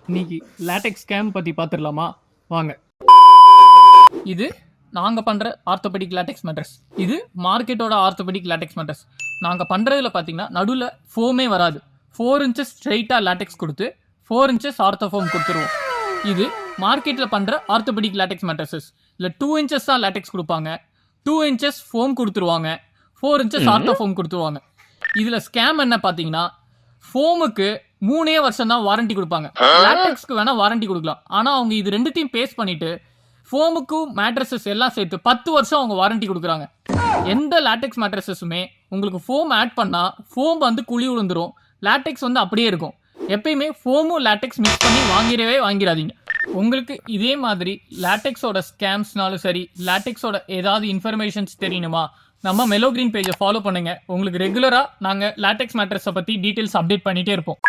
இன்னைக்கு LaTeX scam பற்றி பார்த்துடலாமா வாங்க. இது நாங்கள் பண்ணுற ஆர்த்தோபெடிக் லேட்டெக்ஸ் மேட்ரஸ். இது மார்க்கெட்டோட ஆர்த்தோபெடிக் லேட்டெக்ஸ் மேட்ரஸ். நாங்கள் பண்ணுறதுல பார்த்தீங்கன்னா நடுவில் ஃபோமே வராது. 4 இன்ச்சஸ் ஸ்ட்ரைட்டாக லேட்டெக்ஸ் கொடுத்து 4 இன்ச்சஸ் ஆர்த்தோஃபோம் கொடுத்துருவோம். இது மார்க்கெட்டில் பண்ணுற ஆர்த்தோபெடிக் லேட்டெக்ஸ் மேட்ரஸஸ். இல்லை 2 இன்ச்சஸ் தான் லேட்டெக்ஸ் கொடுப்பாங்க, 2 இன்ச்சஸ் ஃபோம் கொடுத்துருவாங்க, 4 இன்ச்சஸ் ஆர்த்தோஃபோம் கொடுத்துருவாங்க. இதில் ஸ்கேம் என்ன பார்த்தீங்கன்னா, ஃபோமுக்கு 3 வருஷம் தான் வாரண்டி கொடுப்பாங்க. லேட்டெக்ஸ்க்கு வேணா வாரண்டி கொடுக்கலாம். ஆனால் அவங்க இது ரெண்டுத்தையும் பேஸ் பண்ணிட்டு ஃபோமுக்கும் மேட்ரஸஸ் எல்லாம் சேர்த்து 10 வருஷம் அவங்க வாரண்டி கொடுக்குறாங்க. எந்த லேட்டெக்ஸ் மேட்ரஸஸுமே உங்களுக்கு ஃபோம் ஆட் பண்ணால் ஃபோம் வந்து குழி விழுந்துரும், லேட்டெக்ஸ் வந்து அப்படியே இருக்கும். எப்பயுமே ஃபோமும் லேட்டெக்ஸ் மிக்ஸ் பண்ணி வாங்கிடாதீங்க. உங்களுக்கு இதே மாதிரி லேட்டெக்ஸோட ஸ்கேம்ஸ்னாலும் சரி, லேட்டெக்ஸோட ஏதாவது இன்ஃபர்மேஷன்ஸ் தெரியணுமா, நம்ம மெலோ கிரீன் பேஜை ஃபாலோ பண்ணுங்க. உங்களுக்கு ரெகுலராக நாங்கள் லேட்டெக்ஸ் மேட்ரஸை பற்றி டீட்டெயில்ஸ் அப்டேட் பண்ணிகிட்டே இருப்போம்.